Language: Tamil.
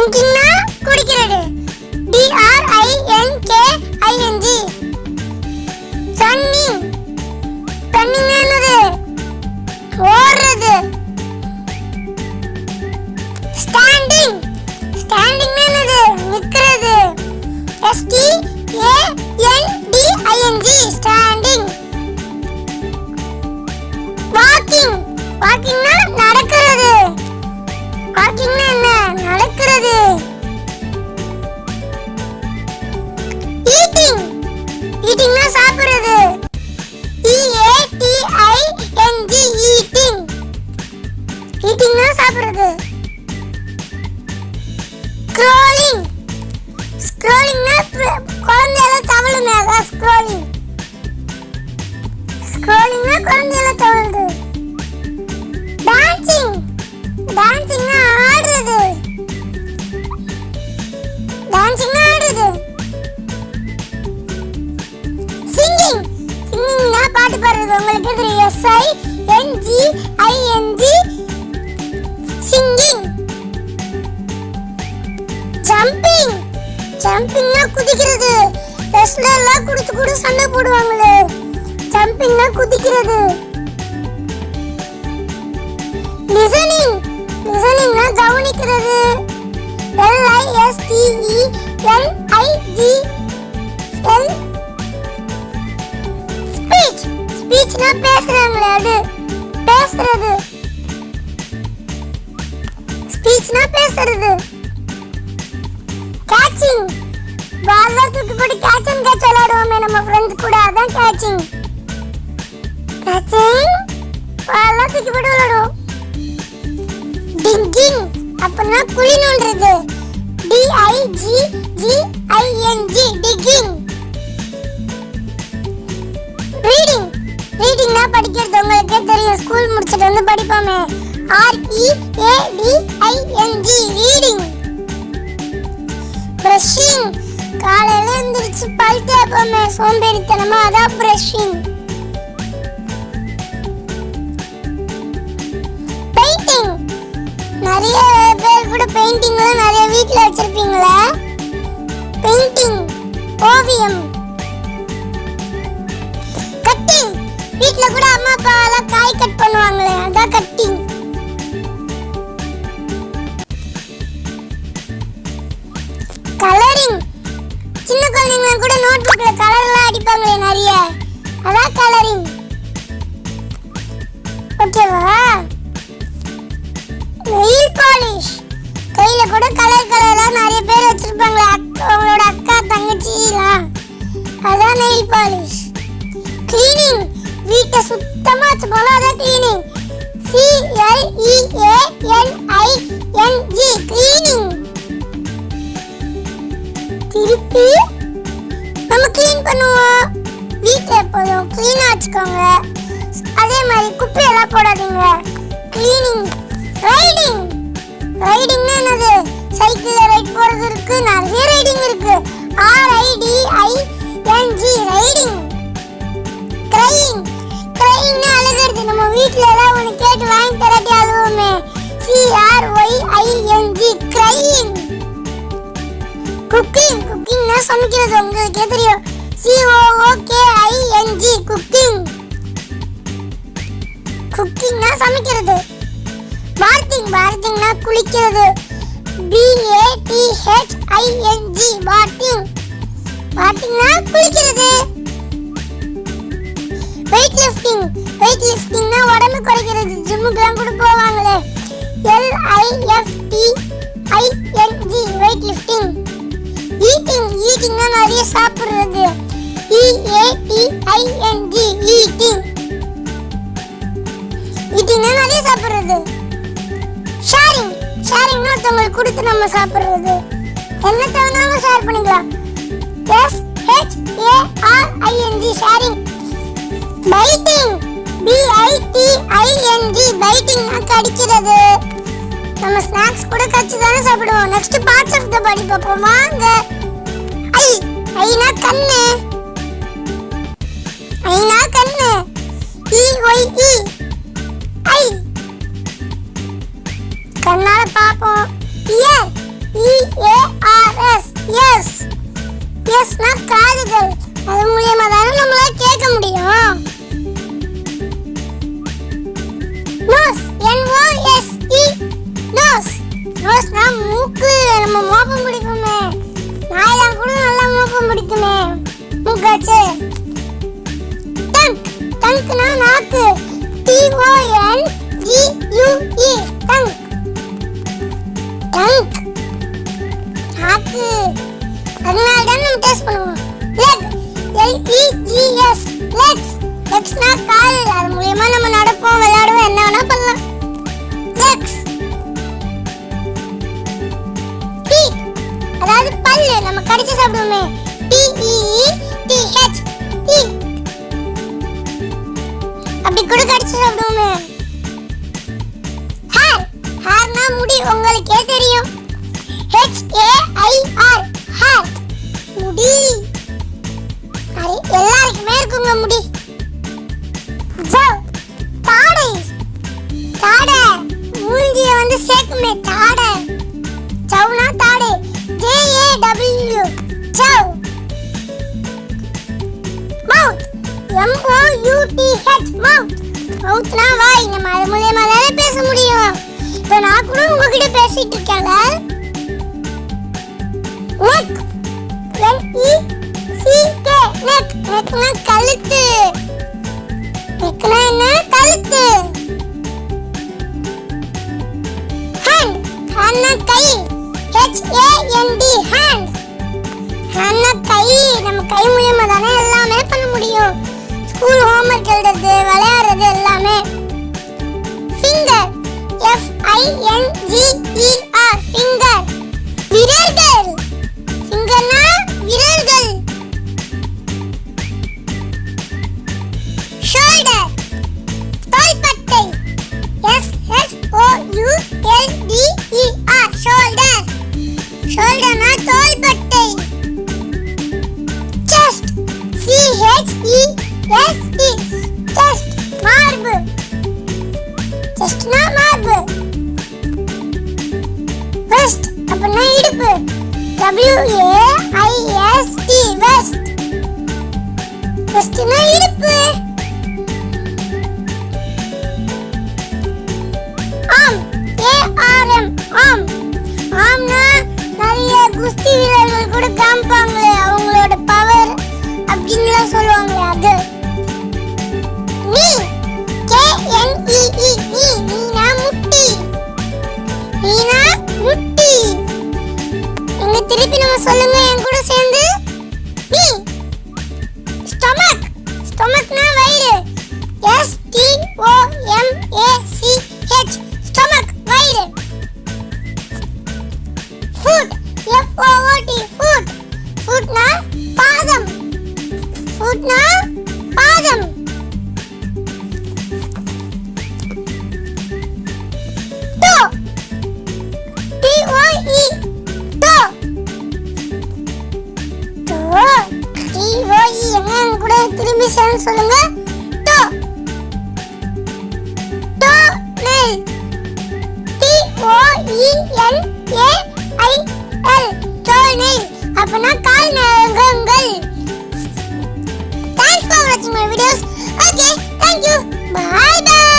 ட்ரிங்கிங்னா குடிக்கிறது. DRINKING. ரன்னிங். ரன்னிங்னா என்னது? ஓடுறது. ஸ்டாண்டிங். ஸ்டாண்டிங்னா என்னது? நிக்கிறது. STANDING. ஸ்டாண்டிங். வாக்கிங். வாக்கிங்னா நடக்கிறது. வாக்கிங்னா என்ன? நடக்கிறது. ஈட்டிங். ஈட்டிங்னா சாப்பிடுறது. EATING. ஈட்டிங். ஈட்டிங்னா சாப்பிடுறது. ஸ்க்ரோலிங். ஸ்க்ரோலிங்னா குழந்தையெல்லாம் தவழுமே, அதான் ஸ்க்ரோலிங். ஸ்க்ரோலிங்னா குழந்தையெல்லாம் தவழுது. டான்சிங். டான்சிங்னா ஆடுறது. டான்சிங்னா ஆடுறது. சிங்கிங். சிங்கிங்னா பாட்டு பாடுறது. உங்களுக்கு தெரியும். SINGING. சிங்கிங். ஜம்பிங். ஜம்பிங்னா குதிக்கிறது. ரெஸ்லர்லாம் குடிச்சு சண்டை போடுவாங்களே, ஜம்பிங்னா குதிக்கிறது. லிசனிங். லிசனிங்னா கவனிக்கிறது. LISTENIG. ஸ்பீச். ஸ்பீச்னா பேசுறாங்களே, அது பேசுறது. ஸ்பீச்னா பேசுறது. கேட்சிங். பால்ல தூக்கி போட்டு கேட்ச் அண்ட் கேட்ச் விளையாடுவோமே நம்ம ஃப்ரெண்ட்ஸ் கூட, அதான் கேட்சிங். கேட்சிங் பால்ல தூக்கி போட்டு விளையாடுவோம். டிங்கிங் அப்படின்னா குழி நோண்டுறது. DIGGING. டிங்கிங். ரீடிங். ரீடிங்னா படிக்கிறது. உங்களுக்கே தெரியும், ஸ்கூல் முடிச்சிட்டு வந்து படிப்போமே. READING. ரீடிங். பிரஷிங். காலையில எந்திரிச்சு பல் தேய்ப்போமே சோம்பேறித்தனமா, அதான் பிரஷிங். பெயிண்டிங். நிறைய பேர் கூட பெயிண்டிங்லாம் நிறைய வீட்ல வச்சிருப்பீங்களா? பெயிண்டிங் ஓவியம். கட்டிங். வீட்ல கூட அம்மா அப்பாலாம் காய் கட் பண்ணுவாங்களே, அதான் கட்டிங். கலரிங். சின்ன குழந்தைங்க கூட நோட் புக்ல கலர்லாம் அடிப்பாங்களே நிறைய, அதான் கலரிங். ஓகேவா? Nail polish. கையில கூட கலர் கலரா நிறைய பேர் வச்சிருப்பாங்களே, அவங்களோட அக்கா தங்கச்சிலாம், அதான் நெயில் பாலிஷ். கிளீனிங். வீட்டை சுத்தமா வச்சுக்கோங்க, அதான் கிளீனிங். CLEANING. கிளீனிங். திருப்பி நம்ம கிளீன் பண்ணுவோம். வீட்டை எப்போதும் கிளீனா வச்சுக்கோங்க. அதே மாதிரி குப்பையெல்லாம் போடாதீங்க. கிளீனிங். ரைடிங். ரைடிங்னா என்னது? சைக்கிள்ல ரைட் போறது இருக்கு, நிறைய ரைடிங் இருக்கு. RIDING. ரைடிங். கிரையிங். கிரையிங்னா அழுகிறது. நம்ம வீட்ல எல்லாம் ஒன்று கேட்டு வாங்கி தராட்டி அழுவோமே, CRYING. கிரையிங். குக்கிங். குக்கிங்னா சமைக்கிறது. உங்களுக்கே தெரியும், COOKING. குக்கிங். குக்கிங்னா சமைக்கிறது. பாத்திங். பாத்திங்னா குளிக்கிறது. BATHING. பாத்திங். பாத்திங்னா குளிக்கிறது. Weight lifting. வெயிட் லிஃப்டிங்னா உடம்பு குறைக்கிறது. ஜிம்முக்குலாம் கூட போவாங்களே, LIFTING. Weight lifting. ஈட்டிங். ஈட்டிங்னா நிறைய சாப்பிடுறது. EATING. ஈட்டிங். ஈட்டிங்னா நிறைய சாப்பிடுறது. ஷேரிங். ஷேரிங்னா ஒருத்தவங்களுக்கு கொடுத்து நம்ம சாப்பிடுறது. என்ன தேவைனாலும் ஷேர் பண்ணிக்கலாம். SHARING. ஷேரிங். பைட்டிங். BITING. பைட்டிங்னா கடிக்கிறது. நம்ம ஸ்நாக்ஸ் கூட கச்சி தானே சாப்பிடுவோம். நெக்ஸ்ட் பார்ட்ஸ் ஆஃப் தி பாடி பார்ப்போம் வாங்க. ஐ. ஐனா கண்ணு. ஐனா கண்ணு. EYE. ஐ. கண்ணால பாப்போம். இயர். இயர்ஸ்னா காதுகள். அது மூலியமா தானே நம்மளால கேட்க முடியும். Nose, NOSE, nose. நோஸ்னா மூக்கு. நம்ம மோப்பம் பிடிக்குமே, நாயெல்லாம் கூட நல்லா மோப்பம் பிடிக்குமே மூக்காச்சு. டங்க், டங்க்னா நாக்கு. TONGUE, tongue. டங்க் நாக்கு, அதனால தான் நம்ம டேஸ்ட் பண்ணுவோம். Leg, LEGS, legs. லெக்ஸ்னா கால். அது மூலமா நம்ம நடப்போம், விளையாடுவோம், என்ன வேணா பண்ணலாம். லெக்ஸ். டீத், அதாவது பல்லு. நம்ம கடிச்சு சாப்பிடுவோமே, TEETH, டீத். அப்படி கூட கடிச்சு சாப்பிடுவோமே. ஹேர், ஹேர்னா முடி. உங்களுக்கே தெரியும். HAIR, ஹேர், முடி. எல்லாருக்குமே இருக்குங்க முடி. ஜவ், தாடை. தாடை மூஞ்சிய வந்து சேர்க்குமே, தாடை. ஜவ்னா தாடை. JAW, ஜவ். மவுத், MOUTH, மவுத். மவுத்னா வாய். நம்ம அது மூலமா தானே பேச முடியும். இப்போ நான் கூட உங்ககிட்ட பேசிட்டு இருக்கேன்ல. Neck, NECK, neck. நெக்னா கழுத்து. நெக்னா என்ன? கழுத்து. ஹேண்ட், ஹேண்ட்னா கை. HAND, hand. ஹேண்ட்னா கை. நம்ம கை மூலமா தானே எல்லாமே பண்ண முடியும். ஸ்கூல் ஹோம்வொர்க் எழுதுறது, விளையாடுறது எல்லாமே. Finger, FINGER, finger. விரல்கள். ஃபிங்கர்னா விரல்கள். ஷோல்டர், தோள்பட்டை. SHOULDER, shoulder. ஷோல்டர்னா தோள்பட்டை. செஸ்ட், CHEST, செஸ்ட், மார்பு. செஸ்ட்னா மார்பு. வெஸ்ட், அப்படின்னா இடுப்பு. WAIST, west. வெஸ்ட்னா இடுப்பு. ஆம், ARM, ஆம். ஆம்னா நிறைய குஸ்தி வீரர்கள் கூட காமிப்பாங்களே, அவங்களோட பவர் அப்படின்லாம் சொல்லுவாங்களே, அது. நீ, KNEE, நீனா முட்டி. நீனா முட்டி. எங்க திருப்பி நம்ம சொல்லுங்க என் கூட சேர்ந்து. நீ. ஸ்டொமக், ஸ்டொமக்னா வயிறு. STOMACH, ஸ்டொமக், வயிறு. Food, FOOT, food. ஃபுட்னா பாதம். ஃபுட்னா பாதம். To, TOE, to. To, TOE என்ன கூட திரும்பி சேர்ந்து சொல்லுங்க. டோ. டோனெல், TOENAIL, டோனெல். அப்படின்னா கால் நகங்கள். Thanks for watching my videos. Okay, thank you. Bye.